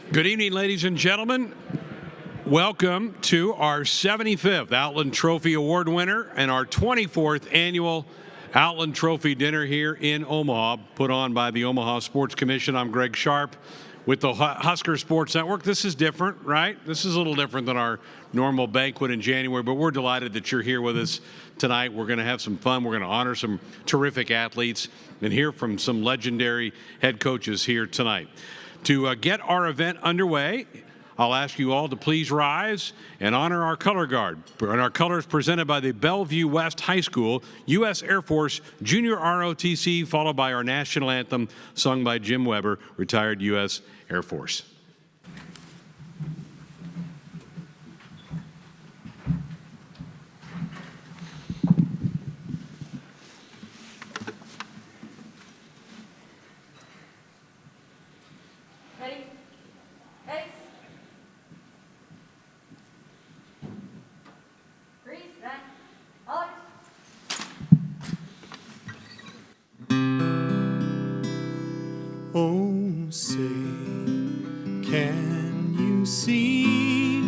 Good evening, ladies and gentlemen. Welcome to our 75th Outland Trophy Award winner and our 24th annual Outland Trophy dinner here in Omaha, put on by the Omaha Sports Commission. I'm Greg Sharp with the Husker Sports Network. This is different, right? This is a little different than our normal banquet in January, but we're delighted that you're here with us tonight. We're going to have some fun. We're going to honor some terrific athletes and hear from some legendary head coaches here tonight. To get our event underway, I'll ask you all to please rise and honor our color guard. And our colors presented by the Bellevue West High School, U.S. Air Force Junior ROTC, followed by our national anthem sung by Jim Weber, retired U.S. Air Force. Oh, say, can you see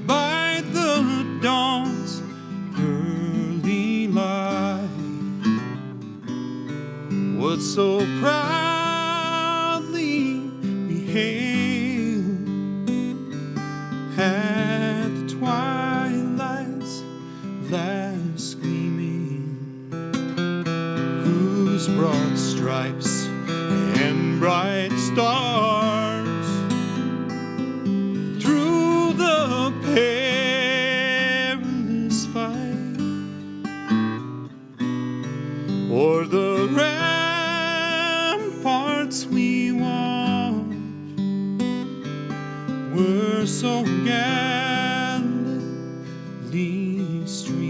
by the dawn's early light what so proudly we hailed at the twilight's last gleaming, whose broad stripes and bright stars through the perilous fight o'er the ramparts we watched were so gallantly streaming.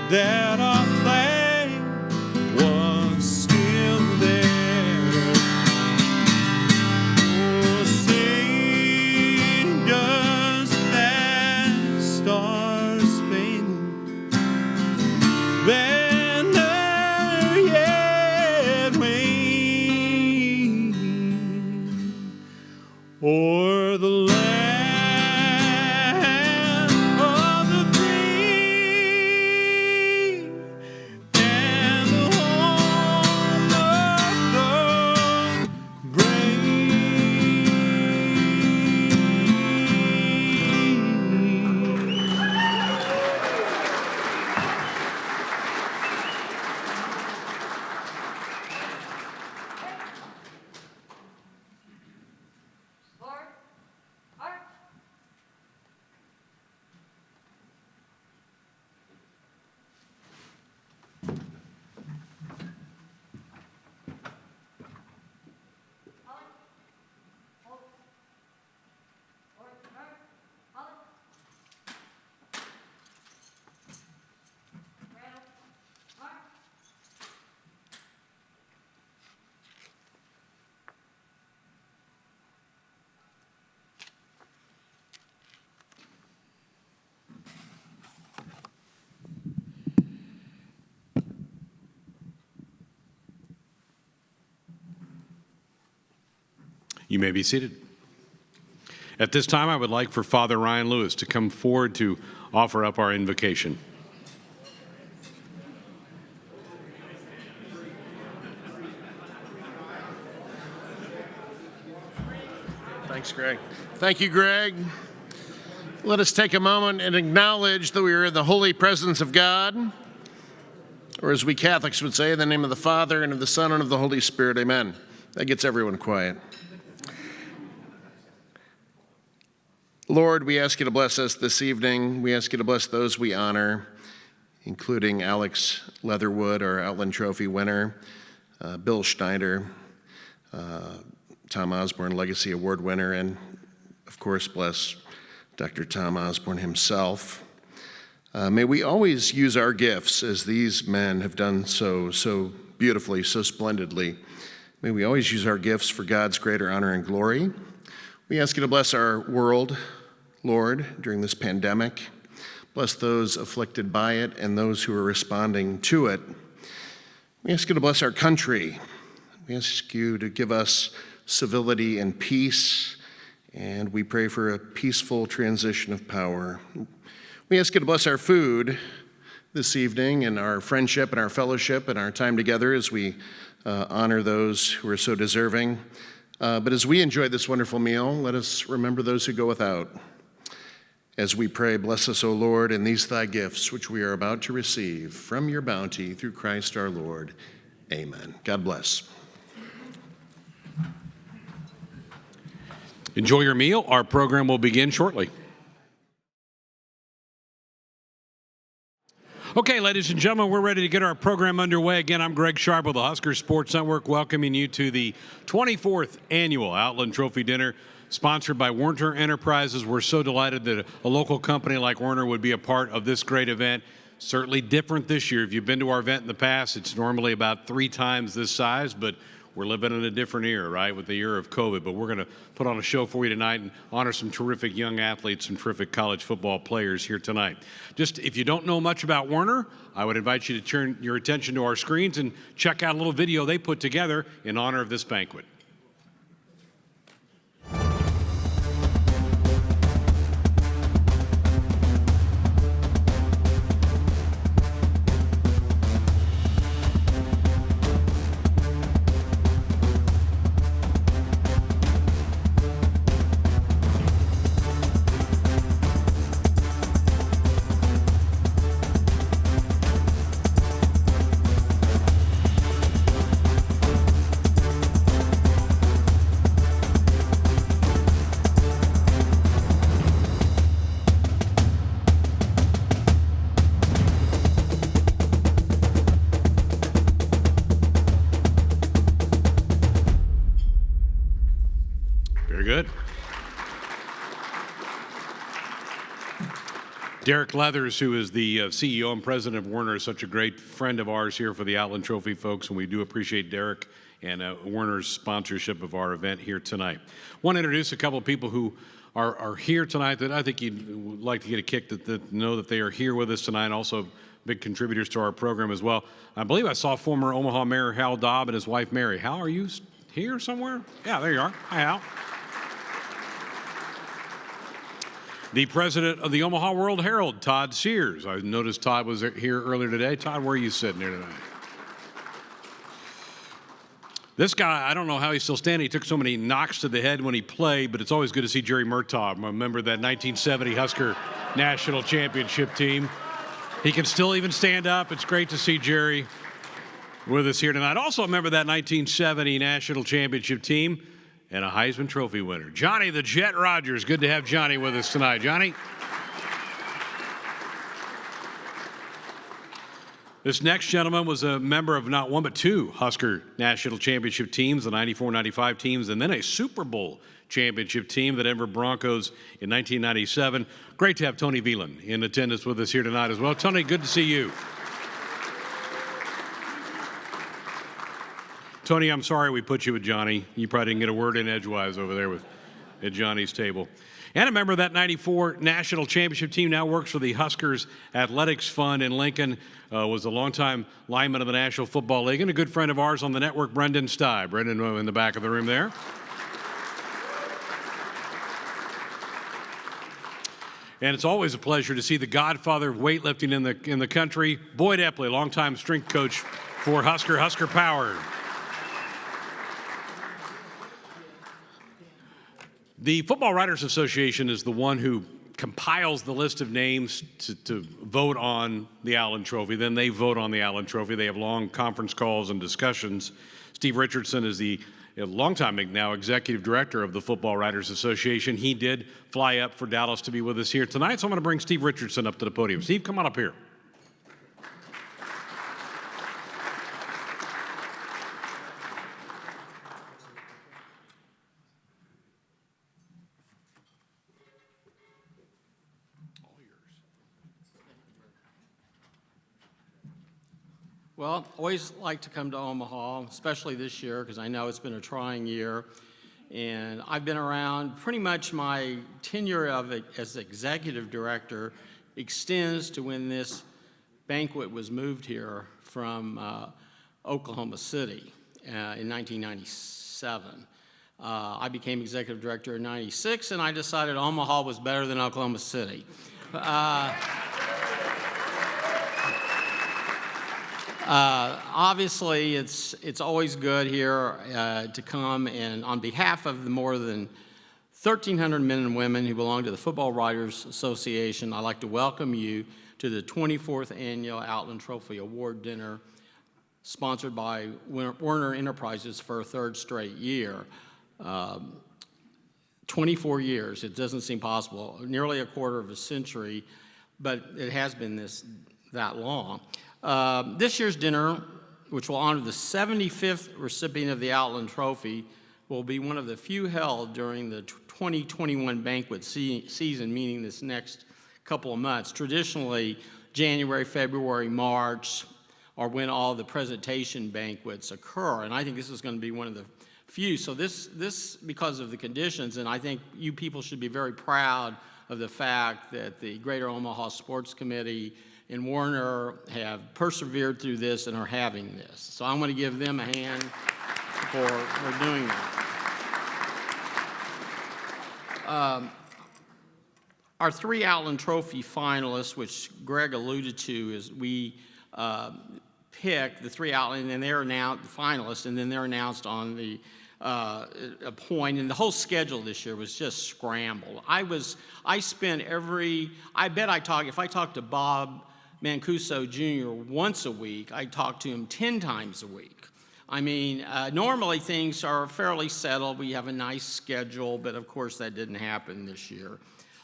That our flag was still there. Oh, say does that star-spangled banner yet wave o'er the land of the You may be seated. At this time, I would like for Father Ryan Lewis to come forward to offer up our invocation. Thanks, Greg. Thank you, Greg. Let us take a moment and acknowledge that we are in the holy presence of God, or as we Catholics would say, in the name of the Father, and of the Son, and of the Holy Spirit. Amen. That gets everyone quiet. Lord, we ask you to bless us this evening. We ask you to bless those we honor, including Alex Leatherwood, our Outland Trophy winner, Bill Schneider, Tom Osborne Legacy Award winner, and of course bless Dr. Tom Osborne himself. May we always use our gifts as these men have done so beautifully, so splendidly. May we always use our gifts for God's greater honor and glory. We ask you to bless our world, Lord, during this pandemic. Bless those afflicted by it and those who are responding to it. We ask you to bless our country. We ask you to give us civility and peace, and we pray for a peaceful transition of power. We ask you to bless our food this evening and our friendship and our fellowship and our time together as we honor those who are so deserving. But as we enjoy this wonderful meal, let us remember those who go without. As we pray, bless us, O Lord, in these thy gifts, which we are about to receive from your bounty through Christ our Lord. Amen. God bless. Enjoy your meal. Our program will begin shortly. Okay, ladies and gentlemen, we're ready to get our program underway. Again, I'm Greg Sharp with the Husker Sports Network, welcoming you to the 24th Annual Outland Trophy Dinner, sponsored by Werner Enterprises. We're so delighted that a local company like Werner would be a part of this great event. Certainly different this year. If you've been to our event in the past, it's normally about 3 times this size, but we're living in a different era, right, with the year of COVID. But we're going to put on a show for you tonight and honor some terrific young athletes, some terrific college football players here tonight. Just if you don't know much about Werner, I would invite you to turn your attention to our screens and check out a little video they put together in honor of this banquet. Very good. Derek Leathers, who is the CEO and president of Werner, is such a great friend of ours here for the Outland Trophy folks, and we do appreciate Derek and Werner's sponsorship of our event here tonight. I want to introduce a couple of people who are here tonight that I think you'd like to get a kick that know that they are here with us tonight, also big contributors to our program as well. I believe I saw former Omaha Mayor Hal Dobb and his wife Mary. Hal, are you here somewhere? Yeah, there you are. Hi, Hal. The president of the Omaha World Herald, Todd Sears. I noticed Todd was here earlier today. Todd, where are you sitting here tonight? This guy, I don't know how he's still standing. He took so many knocks to the head when he played, but it's always good to see Jerry Murtaugh, a member of that 1970 Husker National Championship team. He can still even stand up. It's great to see Jerry with us here tonight. Also a member of that 1970 National Championship team and a Heisman Trophy winner, Johnny the Jet Rogers. Good to have Johnny with us tonight. Johnny? This next gentleman was a member of not one but 2 Husker National Championship teams, the 94-95 teams, and then a Super Bowl championship team, the Denver Broncos in 1997. Great to have Tony Veland in attendance with us here tonight as well. Tony, good to see you. Tony, I'm sorry we put you with Johnny. You probably didn't get a word in edgewise over there at Johnny's table. And a member of that 94 National Championship team, now works for the Huskers Athletics Fund in Lincoln, was a longtime lineman of the National Football League, and a good friend of ours on the network, Brendan Stye. Brendan in the back of the room there. And it's always a pleasure to see the godfather of weightlifting in the country, Boyd Epley, longtime strength coach for Husker Power. The Football Writers Association is the one who compiles the list of names to vote on the Outland Trophy. Then they vote on the Outland Trophy. They have long conference calls and discussions. Steve Richardson is the longtime now executive director of the Football Writers Association. He did fly up for Dallas to be with us here tonight, so I'm going to bring Steve Richardson up to the podium. Steve, come on up here. Well, always like to come to Omaha, especially this year, because I know it's been a trying year. And I've been around, pretty much my tenure of it as executive director extends to when this banquet was moved here from Oklahoma City in 1997. I became executive director in 96, and I decided Omaha was better than Oklahoma City. Obviously, it's always good here to come, and on behalf of the more than 1,300 men and women who belong to the Football Writers Association, I'd like to welcome you to the 24th Annual Outland Trophy Award Dinner, sponsored by Werner Enterprises for a third straight year. 24 years, it doesn't seem possible, nearly a quarter of a century, but it has been that long. This year's dinner, which will honor the 75th recipient of the Outland Trophy, will be one of the few held during the 2021 banquet season, meaning this next couple of months. Traditionally, January, February, March are when all the presentation banquets occur, and I think this is going to be one of the few. So this because of the conditions, and I think you people should be very proud of the fact that the Greater Omaha Sports Committee and Werner have persevered through this and are having this. So I'm going to give them a hand for doing that. Our three Outland Trophy finalists, which Greg alluded to, is we pick the three Outland, and they're announced the finalists, and then they're announced on the a point, and the whole schedule this year was just scrambled. If I talked to Bob Mancuso Jr. once a week, I talk to him 10 times a week. I mean, normally things are fairly settled. We have a nice schedule, but of course that didn't happen this year.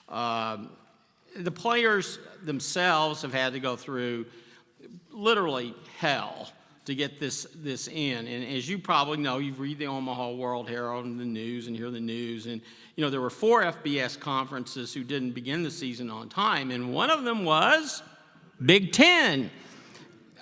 The players themselves have had to go through literally hell to get this in. And as you probably know, you read the Omaha World Herald and the news and hear the news. And, there were 4 FBS conferences who didn't begin the season on time, and one of them was Big Ten,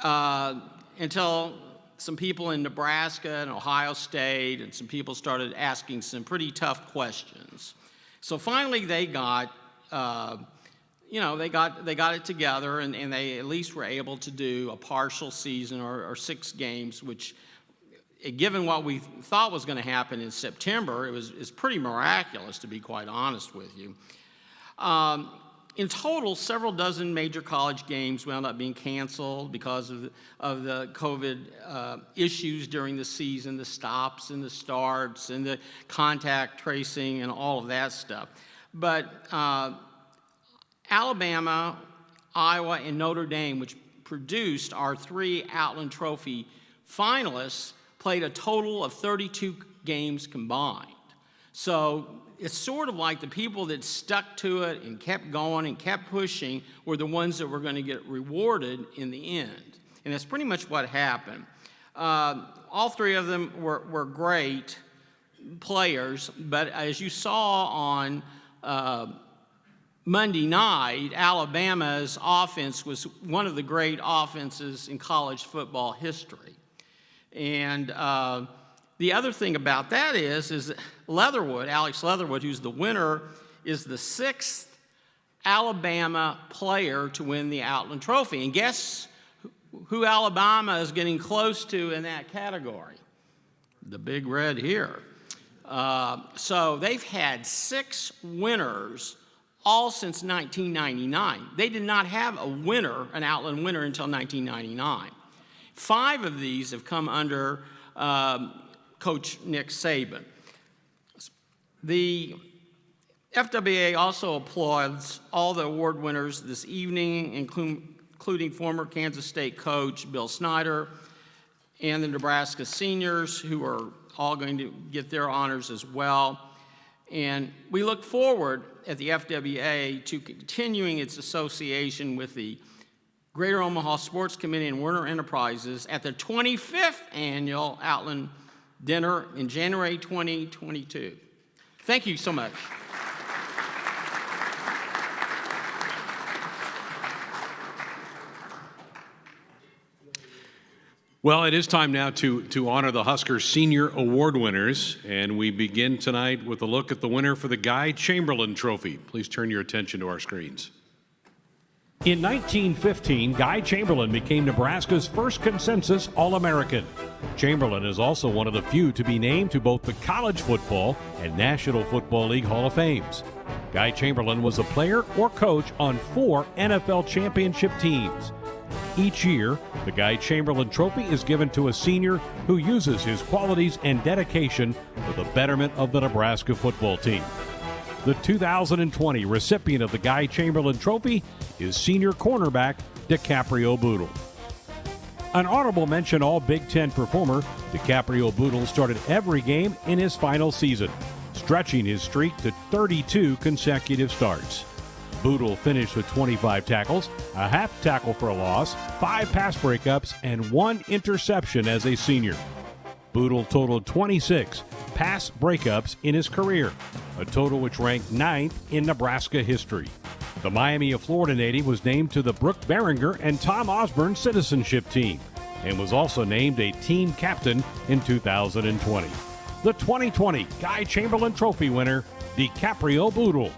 until some people in Nebraska and Ohio State and some people started asking some pretty tough questions. So finally they got, they got it together, and they at least were able to do a partial season or 6 games, which, given what we thought was going to happen in September, it's pretty miraculous, to be quite honest with you. In total, several dozen major college games wound up being canceled because of the COVID issues during the season, the stops and the starts and the contact tracing and all of that stuff. But Alabama, Iowa, and Notre Dame, which produced our 3 Outland Trophy finalists, played a total of 32 games combined. So it's sort of like the people that stuck to it and kept going and kept pushing were the ones that were going to get rewarded in the end. And that's pretty much what happened. All 3 of them were great players, but as you saw on Monday night, Alabama's offense was one of the great offenses in college football history. And the other thing about that is Leatherwood, Alex Leatherwood, who's the winner, is the 6th Alabama player to win the Outland Trophy. And guess who Alabama is getting close to in that category? The Big Red here. So they've had 6 winners all since 1999. They did not have a winner, an Outland winner, until 1999. 5 of these have come under Coach Nick Saban. The FWA also applauds all the award winners this evening, including former Kansas State coach Bill Snyder and the Nebraska seniors, who are all going to get their honors as well. And we look forward at the FWA to continuing its association with the Greater Omaha Sports Committee and Werner Enterprises at the 25th Annual Outland Dinner in January 2022. Thank you so much. Well, it is time now to honor the Huskers Senior Award winners, and we begin tonight with a look at the winner for the Guy Chamberlain Trophy. Please turn your attention to our screens. In 1915, Guy Chamberlain became Nebraska's first consensus All-American. Chamberlain is also one of the few to be named to both the College Football and National Football League Hall of Fames. Guy Chamberlain was a player or coach on 4 NFL championship teams. Each year, the Guy Chamberlain Trophy is given to a senior who uses his qualities and dedication for the betterment of the Nebraska football team. The 2020 recipient of the Guy Chamberlain Trophy is senior cornerback DiCaprio Bootle. An honorable mention All Big Ten performer, DiCaprio Bootle started every game in his final season, stretching his streak to 32 consecutive starts. Bootle finished with 25 tackles, a half tackle for a loss, 5 pass breakups, and 1 interception as a senior. Bootle totaled 26 pass breakups in his career, a total which ranked 9th in Nebraska history. The Miami of Florida native was named to the Brooke Behringer and Tom Osborne citizenship team and was also named a team captain in 2020. The 2020 Guy Chamberlain Trophy winner, DiCaprio Bootle.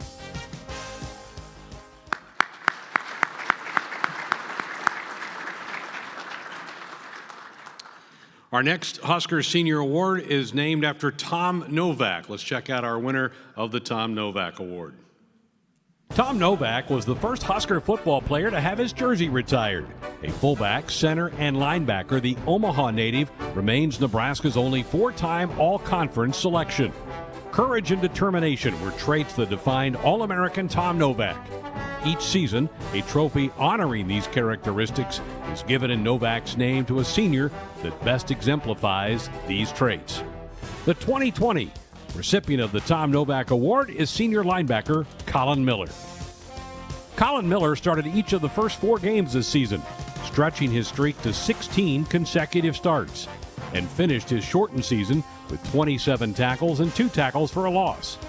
Our next Huskers Senior Award is named after Tom Novak. Let's check out our winner of the Tom Novak Award. Tom Novak was the first Husker football player to have his jersey retired. A fullback, center, and linebacker, the Omaha native remains Nebraska's only 4-time all-conference selection. Courage and determination were traits that defined All-American Tom Novak. Each season, a trophy honoring these characteristics is given in Novak's name to a senior that best exemplifies these traits. The 2020 recipient of the Tom Novak Award is senior linebacker Colin Miller. Colin Miller started each of the first 4 games this season, stretching his streak to 16 consecutive starts, and finished his shortened season with 27 tackles and 2 tackles for a loss.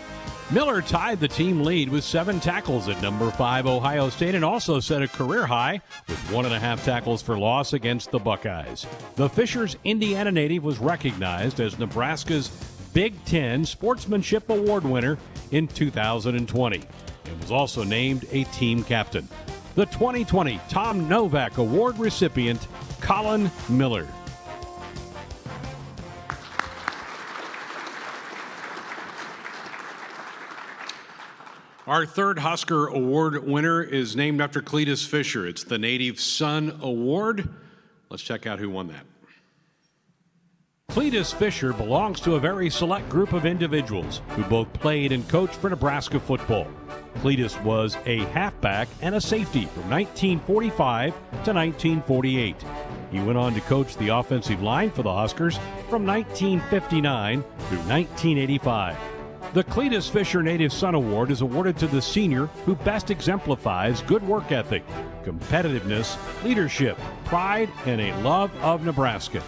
Miller tied the team lead with 7 tackles at number 5 Ohio State and also set a career high with 1.5 tackles for loss against the Buckeyes. The Fishers, Indiana native was recognized as Nebraska's Big Ten Sportsmanship Award winner in 2020 and was also named a team captain. The 2020 Tom Novak Award recipient, Colin Miller. Our third Husker Award winner is named after Cletus Fisher. It's the Native Son Award. Let's check out who won that. Cletus Fisher belongs to a very select group of individuals who both played and coached for Nebraska football. Cletus was a halfback and a safety from 1945 to 1948. He went on to coach the offensive line for the Huskers from 1959 through 1985. The Cletus Fisher Native Son Award is awarded to the senior who best exemplifies good work ethic, competitiveness, leadership, pride, and a love of Nebraska.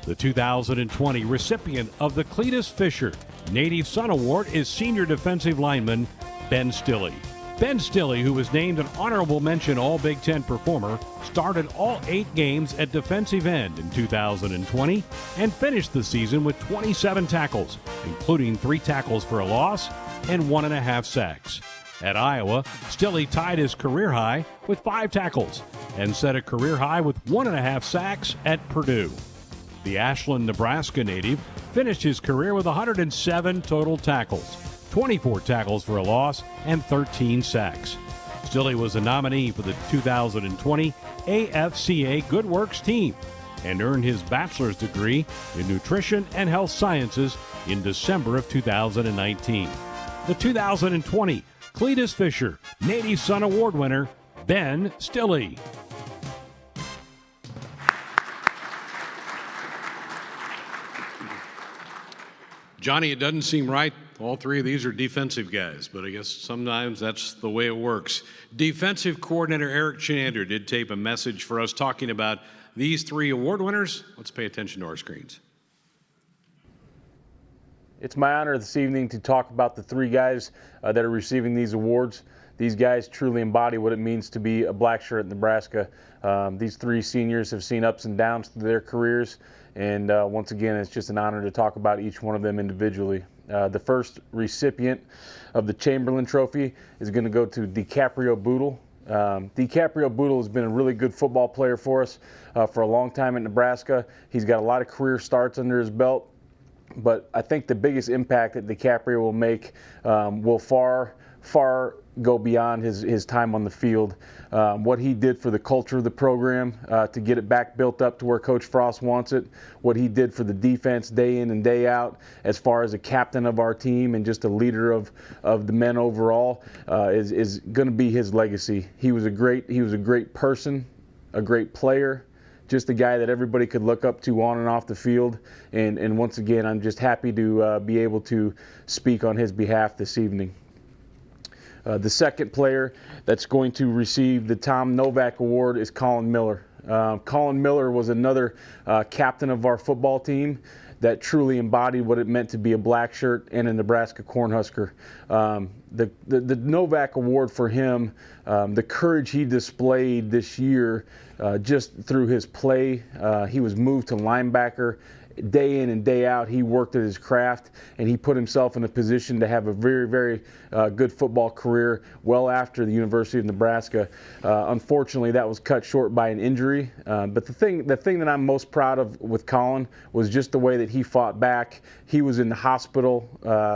The 2020 recipient of the Cletus Fisher Native Son Award is senior defensive lineman Ben Stilley. Ben Stilley, who was named an honorable mention All Big Ten performer, started all 8 games at defensive end in 2020 and finished the season with 27 tackles, including 3 tackles for a loss and 1.5 sacks. At Iowa, Stilley tied his career high with 5 tackles and set a career high with 1.5 sacks at Purdue. The Ashland, Nebraska native finished his career with 107 total tackles, 24 tackles for a loss, and 13 sacks. Stilley was a nominee for the 2020 AFCA Good Works team and earned his bachelor's degree in nutrition and health sciences in December of 2019. The 2020 Cletus Fisher Native Son Award winner, Ben Stilley. Johnny, it doesn't seem right. All 3 of these are defensive guys, but I guess sometimes that's the way it works. Defensive coordinator Eric Chenander did tape a message for us talking about these 3 award winners. Let's pay attention to our screens. It's my honor this evening to talk about the 3 guys that are receiving these awards. these guys truly embody what it means to be a black shirt at Nebraska. These 3 seniors have seen ups and downs through their careers, and once again, it's just an honor to talk about each one of them individually. The first recipient of the Chamberlain Trophy is going to go to DiCaprio Boodle. DiCaprio Boodle has been a really good football player for us for a long time at Nebraska. He's got a lot of career starts under his belt, but I think the biggest impact that DiCaprio will make will far go beyond his time on the field. What he did for the culture of the program to get it back built up to where Coach Frost wants it, what he did for the defense day in and day out as far as a captain of our team and just a leader of the men overall is going to be his legacy. He was a great person, a great player, just a guy that everybody could look up to on and off the field. And once again, I'm just happy to be able to speak on his behalf this evening. The second player that's going to receive the Tom Novak Award is Colin Miller. Colin Miller was another captain of our football team that truly embodied what it meant to be a black shirt and a Nebraska Cornhusker. The Novak Award for him, the courage he displayed this year just through his play. He was moved to linebacker. Day in and day out, he worked at his craft, and he put himself in a position to have a very, very good football career well after the University of Nebraska. Unfortunately, that was cut short by an injury. But the thing that I'm most proud of with Colin was just the way that he fought back. He was in the hospital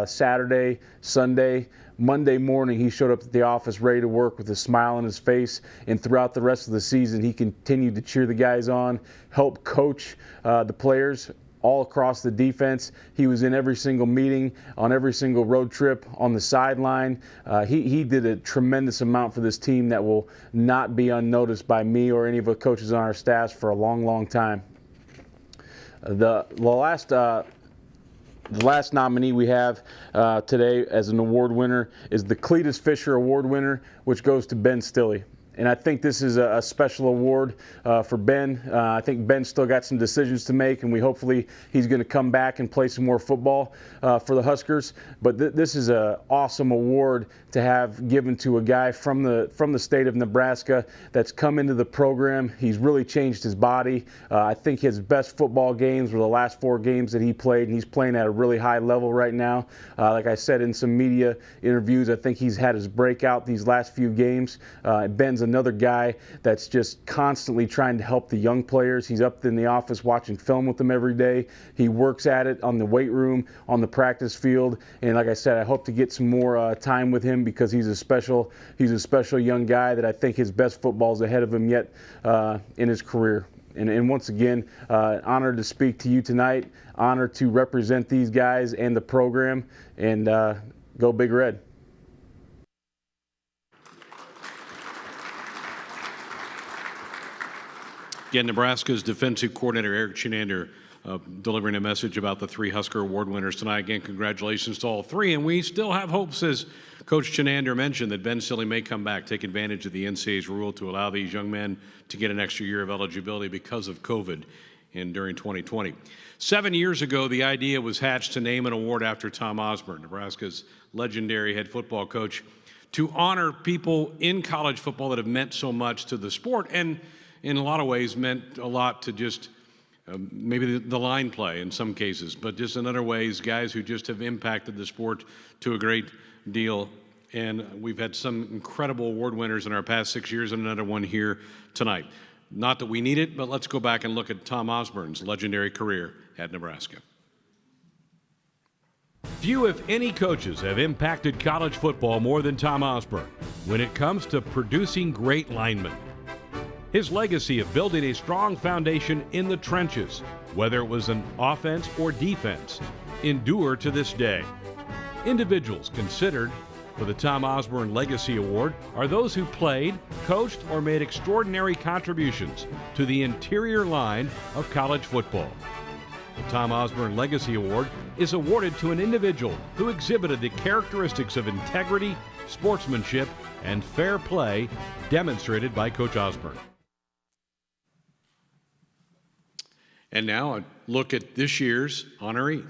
Saturday, Sunday. Monday morning, he showed up at the office ready to work with a smile on his face, and throughout the rest of the season, he continued to cheer the guys on, help coach the players all across the defense. He was in every single meeting, on every single road trip, on the sideline. He did a tremendous amount for this team that will not be unnoticed by me or any of the coaches on our staff for a long, long time. The last nominee we have today as an award winner is the Cletus Fisher Award winner, which goes to Ben Stilley. And I think this is a special award for Ben. I think Ben's still got some decisions to make, and hopefully he's going to come back and play some more football for the Huskers. But this is an awesome award to have given to a guy from the state of Nebraska that's come into the program. He's really changed his body. I think his best football games were the last 4 games that he played, and he's playing at a really high level right now. Like I said in some media interviews, I think he's had his breakout these last few games. Ben's another guy that's just constantly trying to help the young players. He's up in the office watching film with them every day. He works at it on the weight room, on the practice field, and like I said, I hope to get some more time with him because he's a special young guy that I think his best football is ahead of him yet in his career. And once again, honored to speak to you tonight, honored to represent these guys and the program, and go Big Red. Again, Nebraska's defensive coordinator, Eric Chenander, delivering a message about the 3 Husker Award winners tonight. Again, congratulations to all 3. And we still have hopes, as Coach Chenander mentioned, that Ben Stilley may come back, take advantage of the NCAA's rule to allow these young men to get an extra year of eligibility because of COVID during 2020. 7 years ago, the idea was hatched to name an award after Tom Osborne, Nebraska's legendary head football coach, to honor people in college football that have meant so much to the sport and in a lot of ways meant a lot to just maybe the line play in some cases, but just in other ways, guys who just have impacted the sport to a great deal. And we've had some incredible award winners in our past 6 years and another one here tonight. Not that we need it, but let's go back and look at Tom Osborne's legendary career at Nebraska. Few, if any, coaches have impacted college football more than Tom Osborne when it comes to producing great linemen. His legacy of building a strong foundation in the trenches, whether it was an offense or defense, endure to this day. Individuals considered for the Tom Osborne Legacy Award are those who played, coached, or made extraordinary contributions to the interior line of college football. The Tom Osborne Legacy Award is awarded to an individual who exhibited the characteristics of integrity, sportsmanship, and fair play demonstrated by Coach Osborne. And now a look at this year's honoree.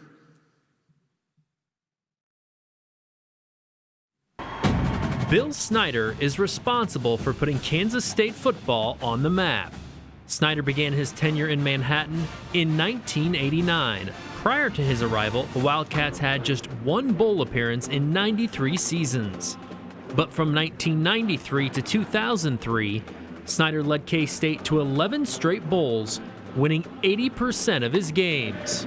Bill Snyder is responsible for putting Kansas State football on the map. Snyder began his tenure in Manhattan in 1989. Prior to his arrival, the Wildcats had just one bowl appearance in 93 seasons. But from 1993 to 2003, Snyder led K-State to 11 straight bowls, winning 80% of his games.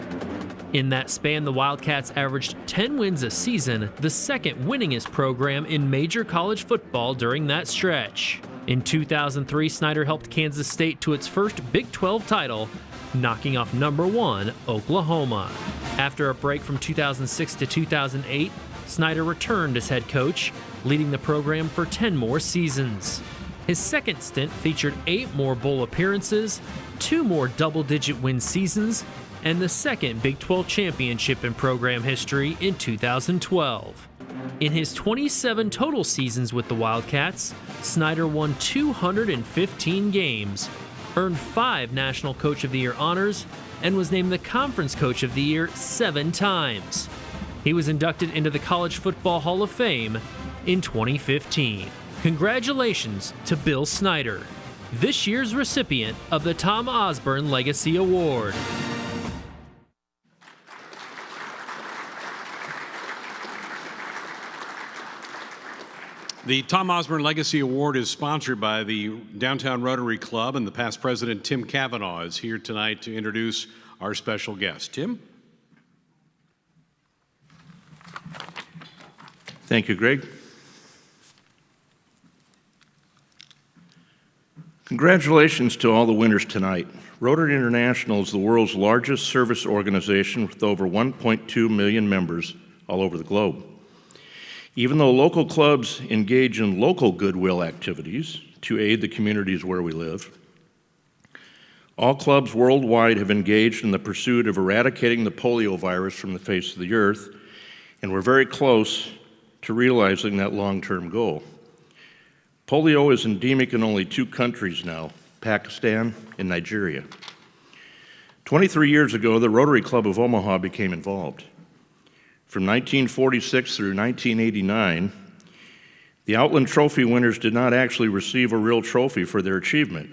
In that span, the Wildcats averaged 10 wins a season, the second winningest program in major college football during that stretch. In 2003, Snyder helped Kansas State to its first Big 12 title, knocking off number 1 Oklahoma. After a break from 2006 to 2008, Snyder returned as head coach, leading the program for 10 more seasons. His second stint featured 8 more bowl appearances, 2 more double-digit win seasons, and the second Big 12 championship in program history in 2012. In his 27 total seasons with the Wildcats, Snyder won 215 games, earned 5 National Coach of the Year honors, and was named the Conference Coach of the Year 7 times. He was inducted into the College Football Hall of Fame in 2015. Congratulations to Bill Snyder, this year's recipient of the Tom Osborne Legacy Award. The Tom Osborne Legacy Award is sponsored by the Downtown Rotary Club, and the past president, Tim Cavanaugh, is here tonight to introduce our special guest. Tim? Thank you, Greg. Congratulations to all the winners tonight. Rotary International is the world's largest service organization with over 1.2 million members all over the globe. Even though local clubs engage in local goodwill activities to aid the communities where we live, all clubs worldwide have engaged in the pursuit of eradicating the polio virus from the face of the earth, and we're very close to realizing that long-term goal. Polio is endemic in only 2 countries now, Pakistan and Nigeria. 23 years ago, the Rotary Club of Omaha became involved. From 1946 through 1989, the Outland Trophy winners did not actually receive a real trophy for their achievement.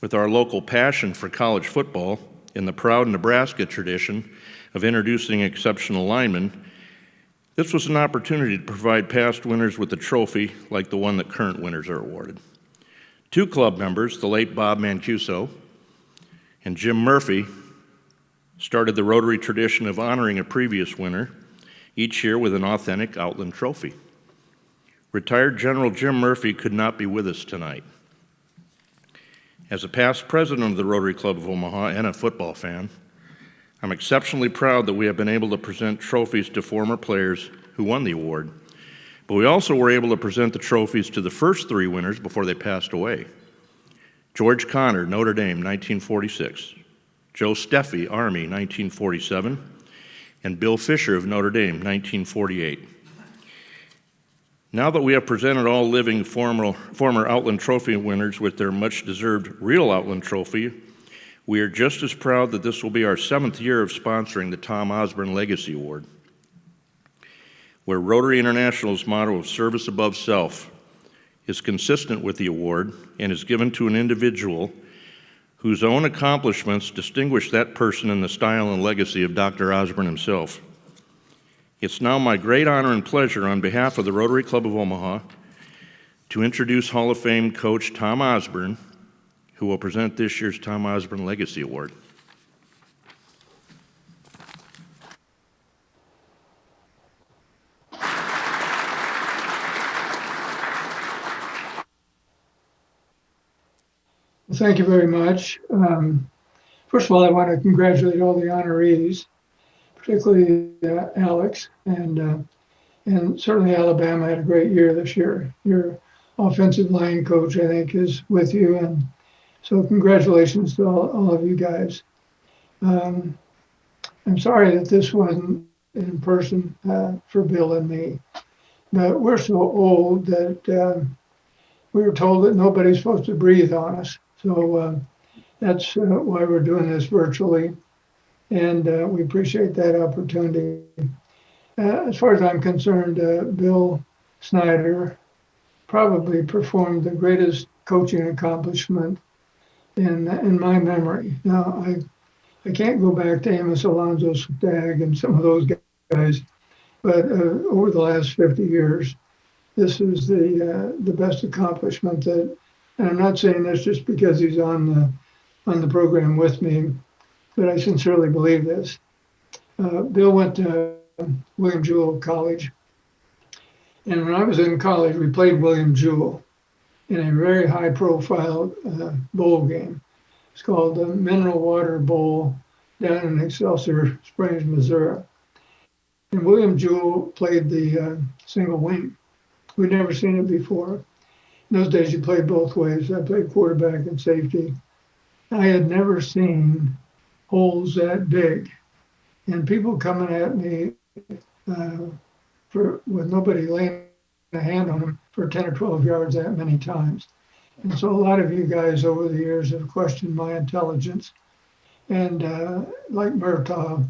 With our local passion for college football and the proud Nebraska tradition of introducing exceptional linemen, this was an opportunity to provide past winners with a trophy like the one that current winners are awarded. 2 club members, the late Bob Mancuso and Jim Murphy, started the Rotary tradition of honoring a previous winner each year with an authentic Outland trophy. Retired General Jim Murphy could not be with us tonight. As a past president of the Rotary Club of Omaha and a football fan, I'm exceptionally proud that we have been able to present trophies to former players who won the award, but we also were able to present the trophies to the first 3 winners before they passed away. George Connor, Notre Dame, 1946. Joe Steffi, Army, 1947, and Bill Fisher of Notre Dame, 1948. Now that we have presented all living former Outland Trophy winners with their much-deserved real Outland Trophy, we are just as proud that this will be our 7th year of sponsoring the Tom Osborne Legacy Award, where Rotary International's motto of service above self is consistent with the award and is given to an individual whose own accomplishments distinguish that person in the style and legacy of Dr. Osborne himself. It's now my great honor and pleasure on behalf of the Rotary Club of Omaha to introduce Hall of Fame coach Tom Osborne, who will present this year's Tom Osborne Legacy Award. Thank you very much. First of all, I want to congratulate all the honorees, particularly Alex, and certainly Alabama had a great year this year. Your offensive line coach, I think, is with you, and so congratulations to all of you guys. I'm sorry that this wasn't in person for Bill and me, but we're so old that we were told that nobody's supposed to breathe on us. So that's why we're doing this virtually, and we appreciate that opportunity. As far as I'm concerned, Bill Snyder probably performed the greatest coaching accomplishment in my memory. Now, I can't go back to Amos Alonzo Stagg and some of those guys, but over the last 50 years, this is the best accomplishment that, and I'm not saying this just because he's on the program with me, but I sincerely believe this. Bill went to William Jewell College, and when I was in college, we played William Jewell in a very high-profile bowl game. It's called the Mineral Water Bowl down in Excelsior Springs, Missouri. And William Jewell played the single wing. We'd never seen it before. In those days, you played both ways. I played quarterback and safety. I had never seen holes that big, and people coming at me with nobody laying a hand on them for 10 or 12 yards that many times. And so a lot of you guys over the years have questioned my intelligence. And like Murtaugh,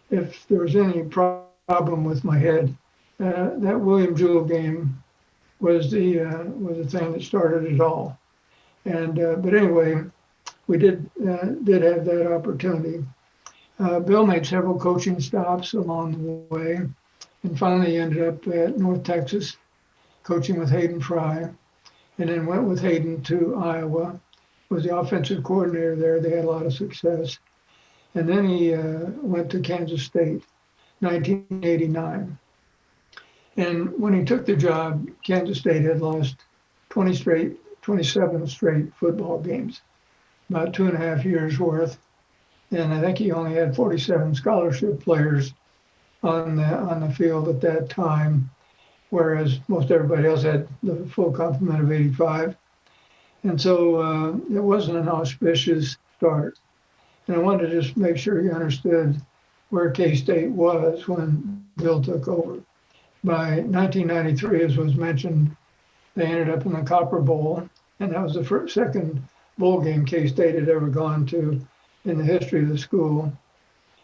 if there was any problem with my head, that William Jewell game was the thing that started it all. And but anyway, we did have that opportunity. Bill made several coaching stops along the way, and finally ended up at North Texas, coaching with Hayden Fry, and then went with Hayden to Iowa. Was the offensive coordinator there. They had a lot of success, and then he went to Kansas State, 1989. And when he took the job, Kansas State had lost 27 straight football games, about 2.5 years worth. And I think he only had 47 scholarship players on the field at that time, whereas most everybody else had the full complement of 85. And so it wasn't an auspicious start. And I wanted to just make sure you understood where K-State was when Bill took over. By 1993, as was mentioned, they ended up in the Copper Bowl, and that was the second bowl game K-State had ever gone to in the history of the school.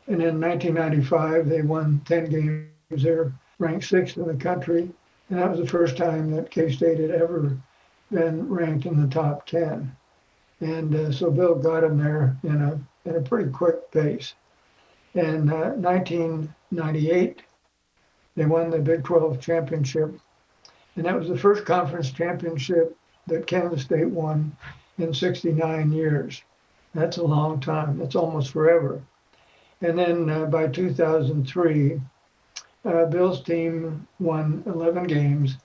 And in 1995, they won 10 games. They were ranked 6th in the country, and that was the first time that K-State had ever been ranked in the top 10. And so Bill got them there in a pretty quick pace. In 1998, they won the Big 12 championship, and that was the first conference championship that Kansas State won in 69 years. That's a long time. That's almost forever. And then by 2003, Bill's team won 11 games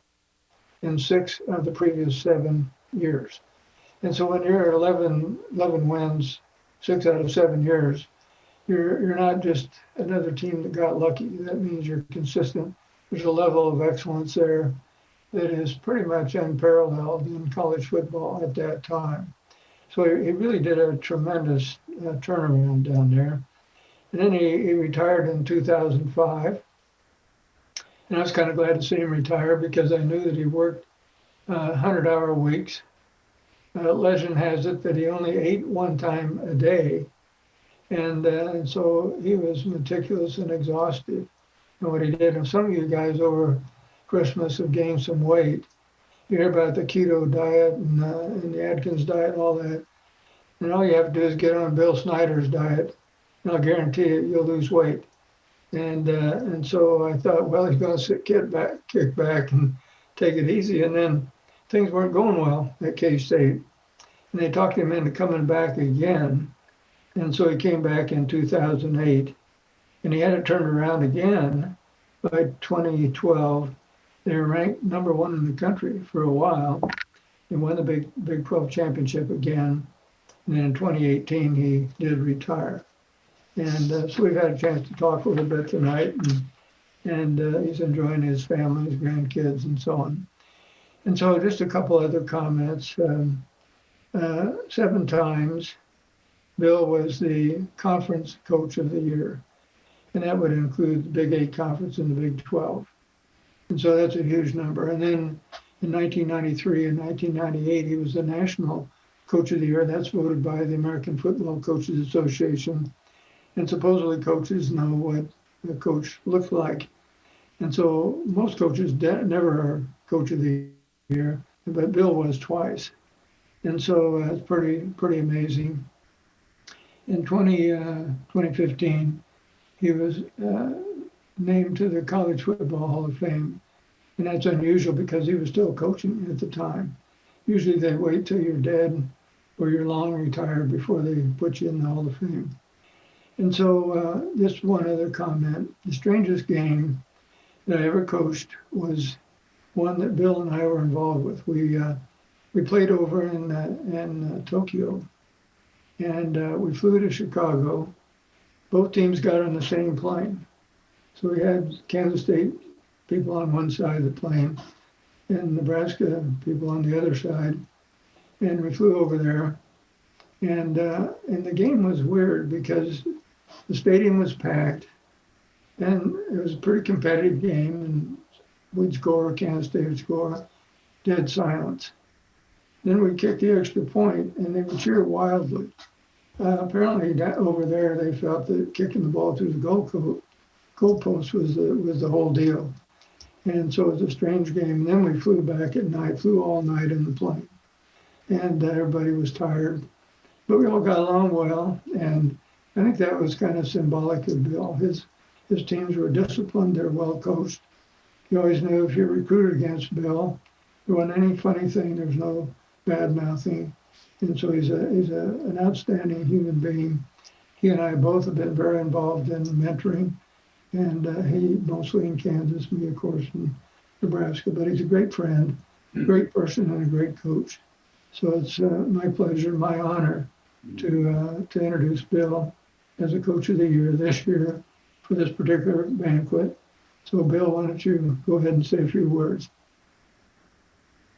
in 6 of the previous 7 years. And so when you're at 11 wins, 6 out of 7 years, you're not just another team that got lucky. That means you're consistent. There's a level of excellence there that is pretty much unparalleled in college football at that time. So he really did a tremendous turnaround down there. And then he retired in 2005. And I was kind of glad to see him retire because I knew that he worked 100-hour weeks. Legend has it that he only ate one time a day. And so he was meticulous and exhaustive in what he did. And some of you guys over Christmas have gained some weight. You hear about the keto diet and the Atkins diet and all that. And all you have to do is get on Bill Snyder's diet, and I'll guarantee you, you'll lose weight. And so I thought, well, he's going to kick back and take it easy. And then things weren't going well at K-State. And they talked him into coming back again. And so he came back in 2008, and he had it turned around again by 2012. They were ranked number 1 in the country for a while. He won the Big 12 championship again. And then in 2018, he did retire. And so we've had a chance to talk a little bit tonight, and he's enjoying his family, his grandkids, and so on. And so just a couple other comments. 7 times, Bill was the conference coach of the year, and that would include the Big 8 conference and the Big 12. And so that's a huge number. And then in 1993 and 1998, he was the national coach of the year. That's voted by the American Football Coaches Association. And supposedly coaches know what the coach looks like. And so most coaches never are Coach of the Year, but Bill was twice. And so it's pretty amazing. In 2015, he was named to the College Football Hall of Fame. And that's unusual because he was still coaching at the time. Usually they wait till you're dead or you're long retired before they put you in the Hall of Fame. And so just one other comment. The strangest game that I ever coached was one that Bill and I were involved with. We played over in Tokyo, and we flew to Chicago. Both teams got on the same plane. So we had Kansas State people on one side of the plane and Nebraska people on the other side. And we flew over there. And the game was weird because the stadium was packed and it was a pretty competitive game. And we'd score, Kansas State would score, dead silence. Then we kicked the extra point and they would cheer wildly. Apparently over there they felt that kicking the ball through the goalpost was the whole deal. And so it was a strange game. And then we flew back at night, flew all night in the plane. And everybody was tired. But we all got along well. And I think that was kind of symbolic of Bill. His teams were disciplined, they're well coached. You always knew if you recruited against Bill, there wasn't any funny thing, there's no bad mouthing. And so he's an outstanding human being. He and I both have been very involved in mentoring. And he mostly in Kansas, me of course in Nebraska, but he's a great friend, great person, and a great coach. So it's my pleasure, my honor to introduce Bill as a Coach of the Year this year for this particular banquet. So Bill, why don't you go ahead and say a few words?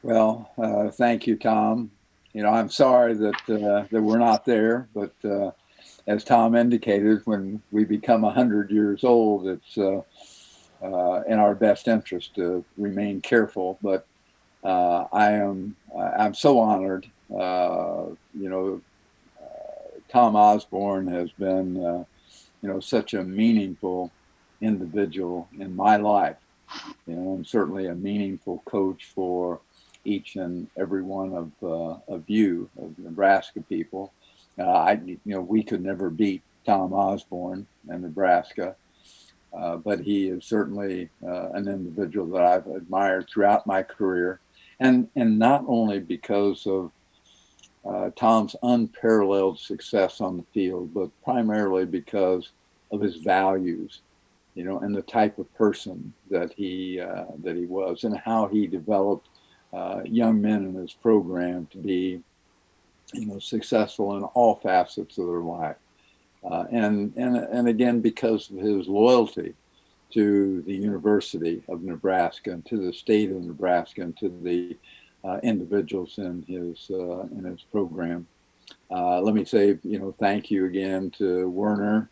Well, thank you, Tom. I'm sorry that we're not there, but as Tom indicated, when we become 100 years old, it's in our best interest to remain careful. But I'm so honored. Tom Osborne has been, such a meaningful individual in my life. And certainly a meaningful coach for each and every one of you, of Nebraska people. We could never beat Tom Osborne in Nebraska, but he is certainly an individual that I've admired throughout my career, and not only because of Tom's unparalleled success on the field, but primarily because of his values, and the type of person that he was, and how he developed young men in his program to be successful in all facets of their life. And again, because of his loyalty to the University of Nebraska and to the state of Nebraska and to the individuals in his program. Let me say, thank you again to Werner,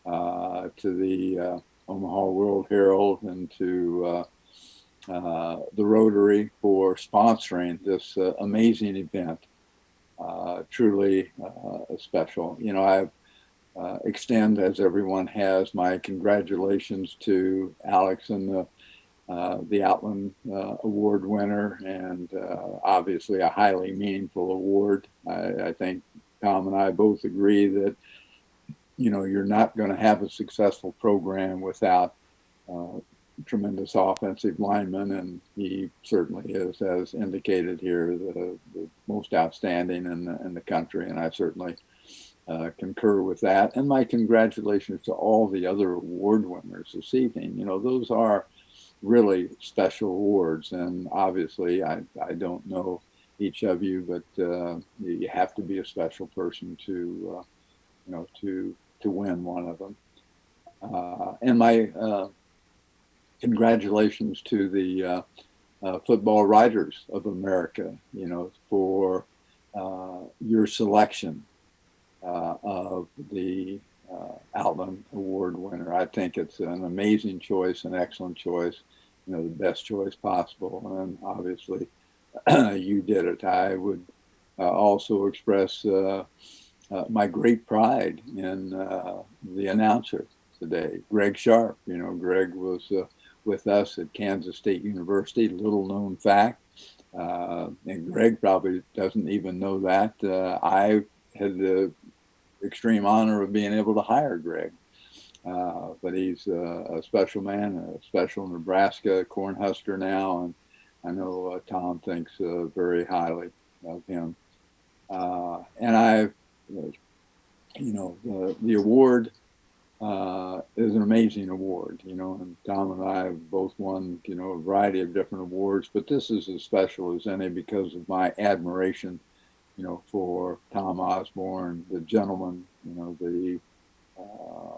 to the Omaha World Herald, and to the Rotary for sponsoring this amazing event. Truly special. I extend, as everyone has, my congratulations to Alex and the Outland Award winner, and obviously a highly meaningful award. I think Tom and I both agree that you're not going to have a successful program without tremendous offensive lineman, and he certainly is, as indicated here, the most outstanding in the country, and I certainly concur with that. And my congratulations to all the other award winners this evening. Those are really special awards, and obviously I don't know each of you, but you have to be a special person to win one of them. And my congratulations to the Football Writers of America, for your selection of the Outland Award winner. I think it's an amazing choice, an excellent choice, the best choice possible. And obviously you did it. I would also express my great pride in the announcer today, Greg Sharp. Greg was with us at Kansas State University. Little known fact, and Greg probably doesn't even know that. I had the extreme honor of being able to hire Greg. But he's a special man, a special Nebraska Cornhusker now, and I know Tom thinks very highly of him. And the award is an amazing award, and Tom and I have both won, a variety of different awards, but this is as special as any because of my admiration, for Tom Osborne, the gentleman, the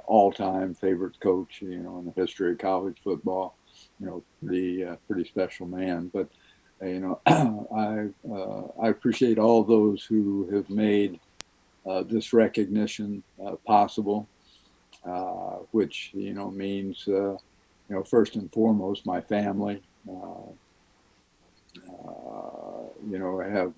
all-time favorite coach, in the history of college football, pretty special man. But, I appreciate all those who have made this recognition possible, which, means, first and foremost, my family. I have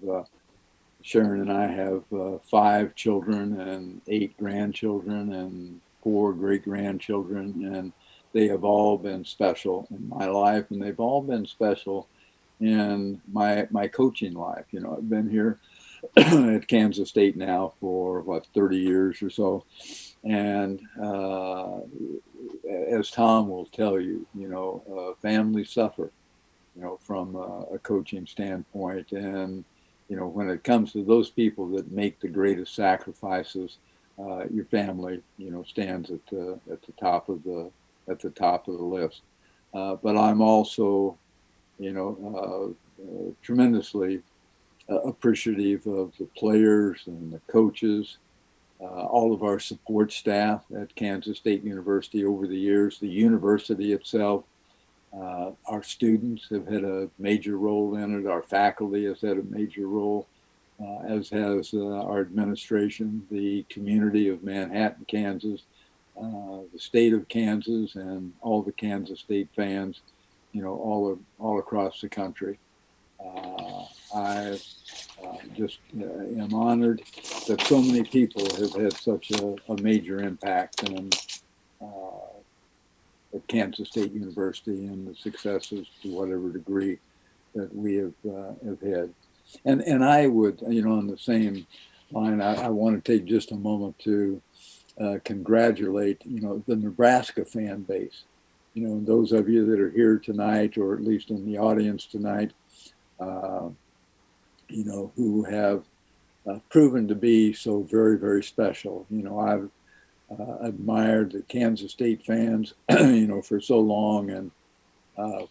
Sharon and I have 5 children and 8 grandchildren and 4 great-grandchildren, and they have all been special in my life, and they've all been special in my coaching life. I've been here at Kansas State now for 30 years or so, and as Tom will tell you, families suffer, from a coaching standpoint, and when it comes to those people that make the greatest sacrifices, your family, stands at the top of the list. But I'm also, tremendously appreciative of the players and the coaches, all of our support staff at Kansas State University over the years, the university itself. Our students have had a major role in it. Our faculty has had a major role, as has our administration, the community of Manhattan, Kansas, the state of Kansas, and all the Kansas State fans, all across the country. I just am honored that so many people have had such a major impact at Kansas State University and the successes to whatever degree that we have had. And I would, on the same line, I want to take just a moment to congratulate, the Nebraska fan base. Those of you that are here tonight, or at least in the audience tonight, who have proven to be so very, very special. I've admired the Kansas State fans, for so long, and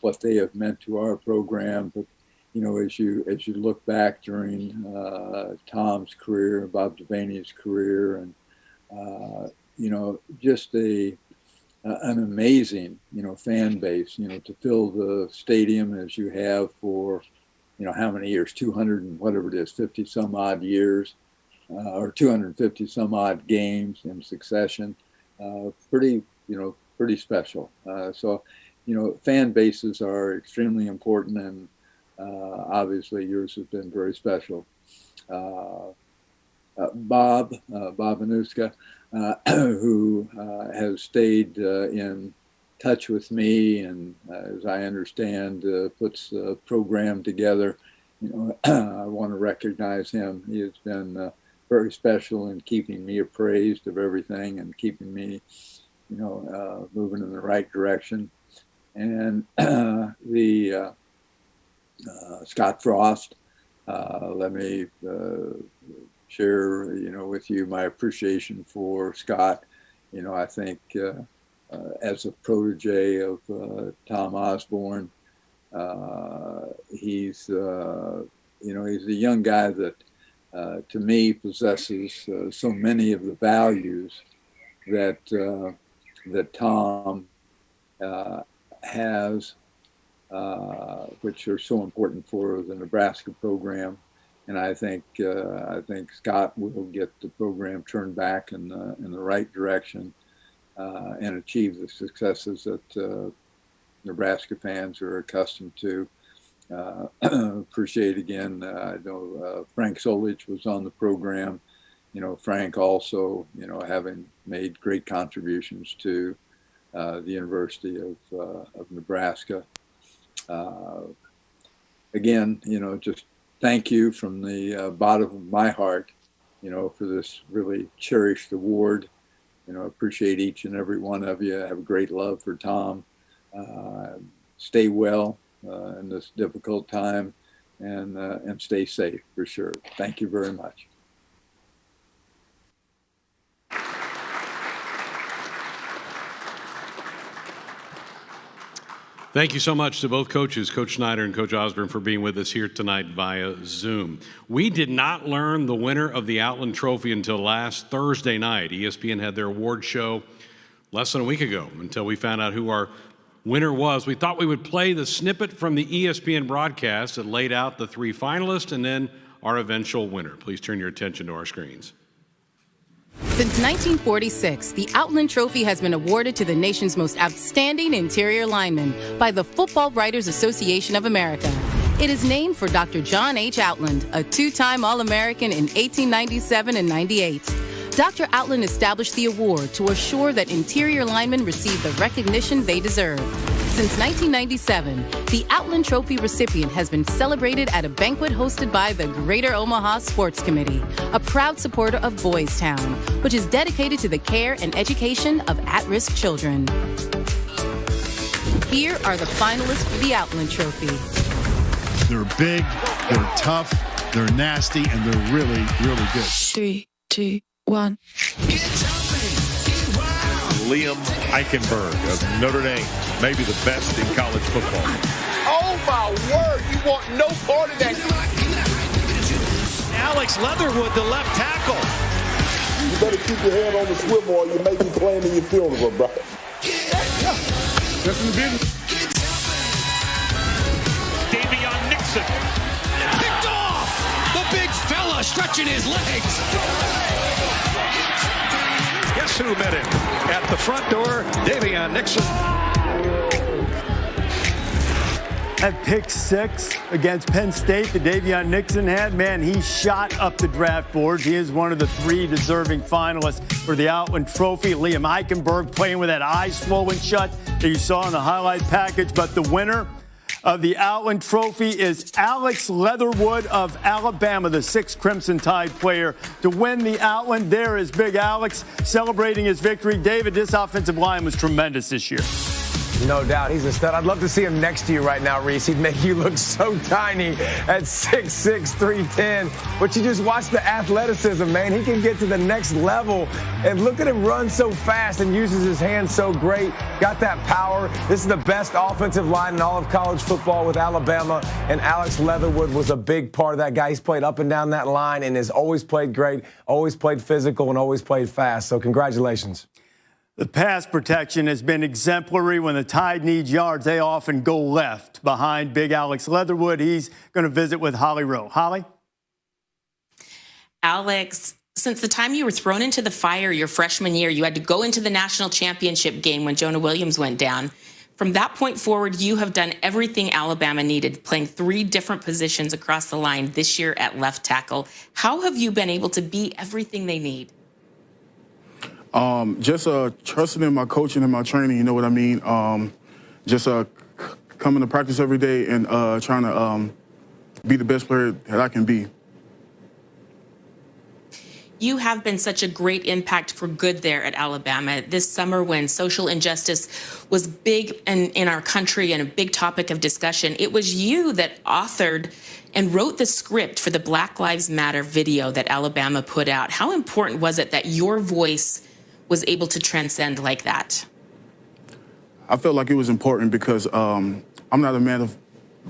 what they have meant to our program. But as you look back during Tom's career, Bob Devaney's career, and just an amazing fan base. To fill the stadium as you have for how many years? 200 and whatever it is, 50 some odd years. Or 250 some odd games in succession, pretty special. So, fan bases are extremely important, and obviously yours has been very special. Bob Anuska, who has stayed in touch with me, and as I understand, puts a program together. I want to recognize him. He has been very special in keeping me appraised of everything and keeping me, moving in the right direction. And the Scott Frost, let me share, with you my appreciation for Scott. I think as a protege of Tom Osborne, he's a young guy that, to me, possesses so many of the values that Tom has, which are so important for the Nebraska program. And I think Scott will get the program turned back in the right direction and achieve the successes that Nebraska fans are accustomed to. Appreciate again. I know Frank Solich was on the program. Frank also, having made great contributions to the University of Nebraska. Again, just thank you from the bottom of my heart, for this really cherished award. Appreciate each and every one of you. I have a great love for Tom. Stay well in this difficult time, and stay safe for sure. Thank you very much. Thank you so much to both coaches, Coach Snyder and Coach Osborne, for being with us here tonight via Zoom. We did not learn the winner of the Outland Trophy until last Thursday night. ESPN had their award show less than a week ago until we found out who our winner was. We thought we would play the snippet from the ESPN broadcast that laid out the three finalists and then our eventual winner. Please turn your attention to our screens. Since 1946, the Outland Trophy has been awarded to the nation's most outstanding interior lineman by the Football Writers Association of America. It is named for Dr. John H. Outland, a two-time All-American in 1897 and 98. Dr. Outland established the award to assure that interior linemen receive the recognition they deserve. Since 1997, the Outland Trophy recipient has been celebrated at a banquet hosted by the Greater Omaha Sports Committee, a proud supporter of Boys Town, which is dedicated to the care and education of at-risk children. Here are the finalists for the Outland Trophy. They're big, they're tough, they're nasty, and they're really, really good. 3, 2, 1. Liam Eichenberg of Notre Dame, maybe the best in college football. Oh my word, you want no part of that. Alex Leatherwood, the left tackle. You better keep your head on the swivel or you may be playing in your funeral, bro. Yeah, that's in the business. Davion Nixon. Picked off! The big fella stretching his legs. Guess who met him at the front door? Davion Nixon. At pick 6 against Penn State that Davion Nixon had, man, he shot up the draft boards. He is one of the 3 deserving finalists for the Outland Trophy. Liam Eichenberg playing with that eye swollen shut that you saw in the highlight package. But the winner of the Outland Trophy is Alex Leatherwood of Alabama, the 6th Crimson Tide player to win the Outland. There is Big Alex celebrating his victory. David, this offensive line was tremendous this year. No doubt. He's a stud. I'd love to see him next to you right now, Reese. He'd make you look so tiny at 6'6", 310. But you just watch the athleticism, man. He can get to the next level. And look at him run so fast and uses his hands so great. Got that power. This is the best offensive line in all of college football with Alabama. And Alex Leatherwood was a big part of that guy. He's played up and down that line and has always played great, always played physical, and always played fast. So congratulations. The pass protection has been exemplary. When the Tide needs yards, they often go left behind Big Alex Leatherwood. He's going to visit with Holly Rowe. Holly? Alex, since the time you were thrown into the fire your freshman year, you had to go into the national championship game when Jonah Williams went down. From that point forward, you have done everything Alabama needed, playing 3 different positions across the line this year at left tackle. How have you been able to be everything they need? Just trusting in my coaching and my training, you know what I mean? Just coming to practice every day and trying to be the best player that I can be. You have been such a great impact for good there at Alabama. This summer when social injustice was big in our country and a big topic of discussion, it was you that authored and wrote the script for the Black Lives Matter video that Alabama put out. How important was it that your voice was able to transcend like that? I felt like it was important because I'm not a man of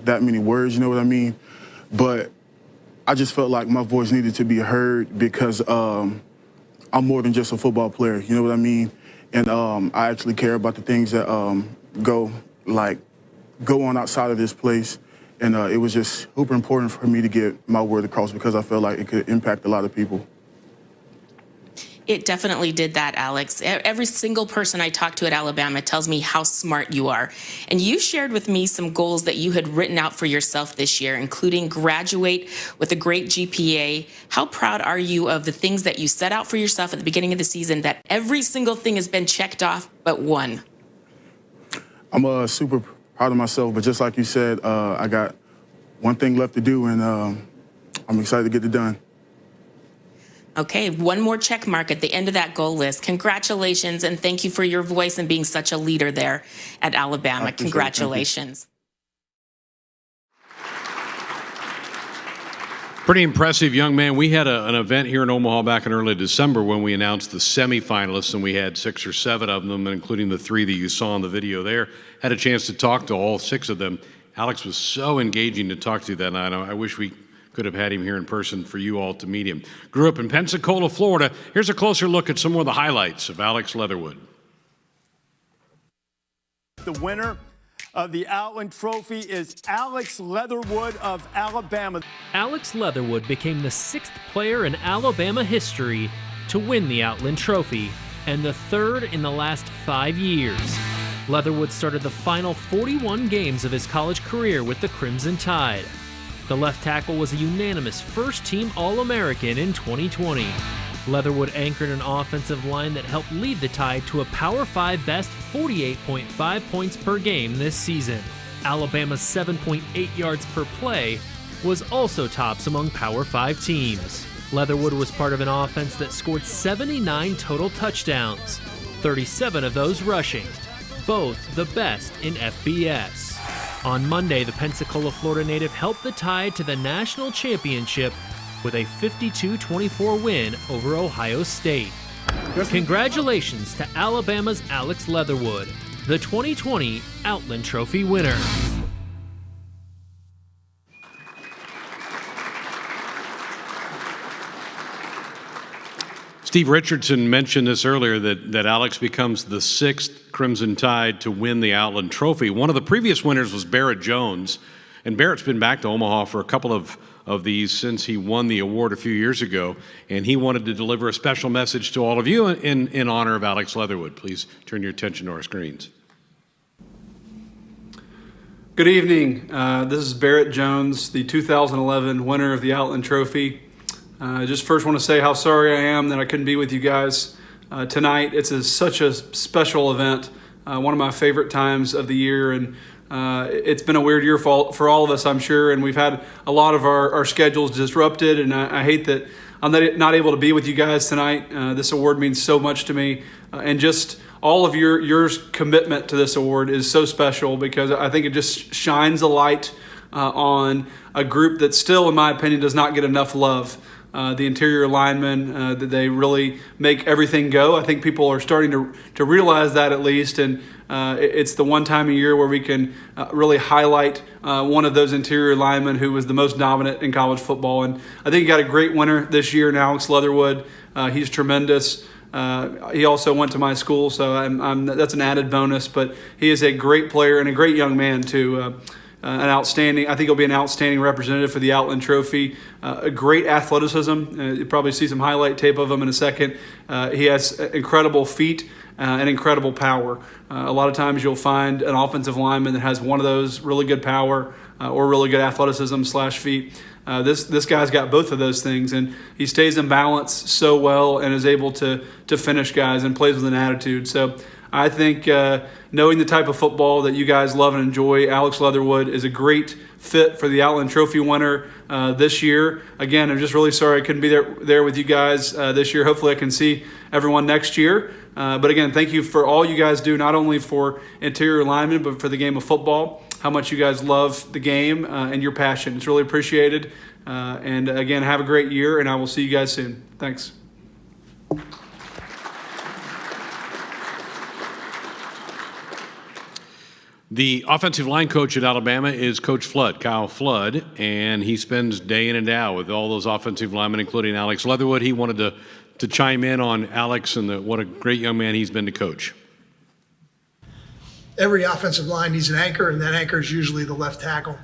that many words, you know what I mean? But I just felt like my voice needed to be heard because I'm more than just a football player, you know what I mean? And I actually care about the things that go on outside of this place. And it was just super important for me to get my word across because I felt like it could impact a lot of people. It definitely did that, Alex. Every single person I talk to at Alabama tells me how smart you are. And you shared with me some goals that you had written out for yourself this year, including graduate with a great GPA. How proud are you of the things that you set out for yourself at the beginning of the season, that every single thing has been checked off but one? I'm super proud of myself, but just like you said, I got one thing left to do, and I'm excited to get it done. Okay, one more check mark at the end of that goal list. Congratulations, and thank you for your voice and being such a leader there at Alabama. Congratulations. Pretty impressive young man. We had an event here in Omaha back in early December when we announced the semifinalists, and we had 6 or 7 of them, including the 3 that you saw in the video there. Had a chance to talk to all 6 of them. Alex was so engaging to talk to that night. I wish we could have had him here in person for you all to meet him. Grew up in Pensacola, Florida. Here's a closer look at some more of the highlights of Alex Leatherwood. The winner of the Outland Trophy is Alex Leatherwood of Alabama. Alex Leatherwood became the 6th player in Alabama history to win the Outland Trophy, and the 3rd in the last 5 years. Leatherwood started the final 41 games of his college career with the Crimson Tide. The left tackle was a unanimous first-team All-American in 2020. Leatherwood anchored an offensive line that helped lead the Tide to a Power 5 best 48.5 points per game this season. Alabama's 7.8 yards per play was also tops among Power 5 teams. Leatherwood was part of an offense that scored 79 total touchdowns, 37 of those rushing, both the best in FBS. On Monday, the Pensacola, Florida native helped the Tide to the national championship with a 52-24 win over Ohio State. Congratulations to Alabama's Alex Leatherwood, the 2020 Outland Trophy winner. Steve Richardson mentioned this earlier, that Alex becomes the 6th Crimson Tide to win the Outland Trophy. One of the previous winners was Barrett Jones, and Barrett's been back to Omaha for a couple of these since he won the award a few years ago, and he wanted to deliver a special message to all of you in honor of Alex Leatherwood. Please turn your attention to our screens. Good evening. This is Barrett Jones, the 2011 winner of the Outland Trophy. Just first want to say how sorry I am that I couldn't be with you guys tonight. It's such a special event, one of my favorite times of the year, and it's been a weird year for all of us, I'm sure, and we've had a lot of our schedules disrupted, and I hate that I'm not able to be with you guys tonight. This award means so much to me, and just all of your commitment to this award is so special because I think it just shines a light on a group that still, in my opinion, does not get enough love. The interior linemen, that they really make everything go. I think people are starting to realize that, at least, and it's the one time a year where we can really highlight one of those interior linemen who was the most dominant in college football. And I think you got a great winner this year in Alex Leatherwood. He's tremendous. He also went to my school, so that's an added bonus. But he is a great player and a great young man too. I think he'll be an outstanding representative for the Outland Trophy. A great athleticism. You'll probably see some highlight tape of him in a second. He has incredible feet and incredible power. A lot of times you'll find an offensive lineman that has one of those, really good power or really good athleticism / feet. This guy's got both of those things, and he stays in balance so well and is able to finish guys and plays with an attitude. So I think knowing the type of football that you guys love and enjoy, Alex Leatherwood is a great fit for the Outland Trophy winner this year. Again, I'm just really sorry I couldn't be there with you guys this year. Hopefully I can see everyone next year. But again, thank you for all you guys do, not only for interior linemen, but for the game of football, how much you guys love the game and your passion. It's really appreciated. And again, have a great year, and I will see you guys soon. Thanks. The offensive line coach at Alabama is Coach Flood, Kyle Flood, and he spends day in and out with all those offensive linemen, including Alex Leatherwood. He wanted to chime in on Alex and what a great young man he's been to coach. Every offensive line needs an anchor, and that anchor is usually the left tackle.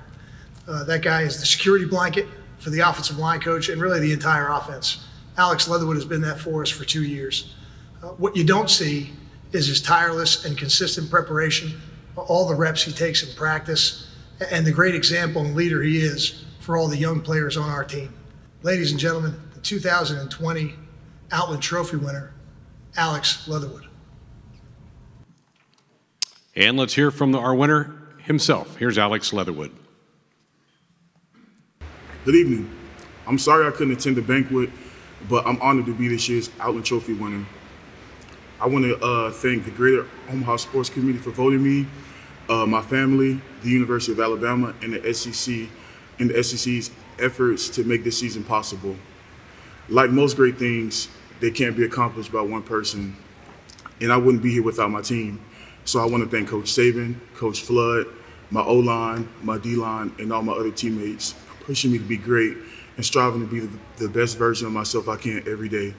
That guy is the security blanket for the offensive line coach and really the entire offense. Alex Leatherwood has been that for us for 2 years. What you don't see is his tireless and consistent preparation, all the reps he takes in practice, and the great example and leader he is for all the young players on our team. Ladies and gentlemen, the 2020 Outland Trophy winner, Alex Leatherwood. And let's hear from our winner himself. Here's Alex Leatherwood. Good evening. I'm sorry I couldn't attend the banquet, but I'm honored to be this year's Outland Trophy winner. I want to thank the Greater Omaha Sports Committee for voting me, my family, the University of Alabama, and the SEC, and the SEC's efforts to make this season possible. Like most great things, they can't be accomplished by one person, and I wouldn't be here without my team. So I want to thank Coach Saban, Coach Flood, my O-line, my D-line, and all my other teammates pushing me to be great and striving to be the best version of myself I can every day.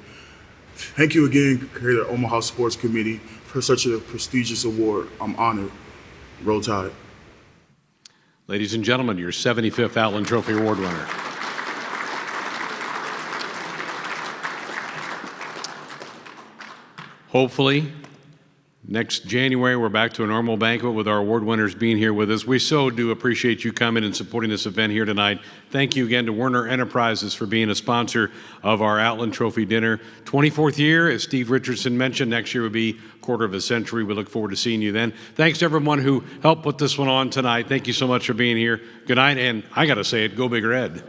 Thank you again, Greater Omaha Sports Committee, for such a prestigious award. I'm honored. Roll Tide. Ladies and gentlemen, your 75th Outland Trophy Award winner. Hopefully, next January, we're back to a normal banquet with our award winners being here with us. We so do appreciate you coming and supporting this event here tonight. Thank you again to Werner Enterprises for being a sponsor of our Outland Trophy dinner. 24th year, as Steve Richardson mentioned, next year will be a quarter of a century. We look forward to seeing you then. Thanks to everyone who helped put this one on tonight. Thank you so much for being here. Good night, and I got to say it, go Big Red.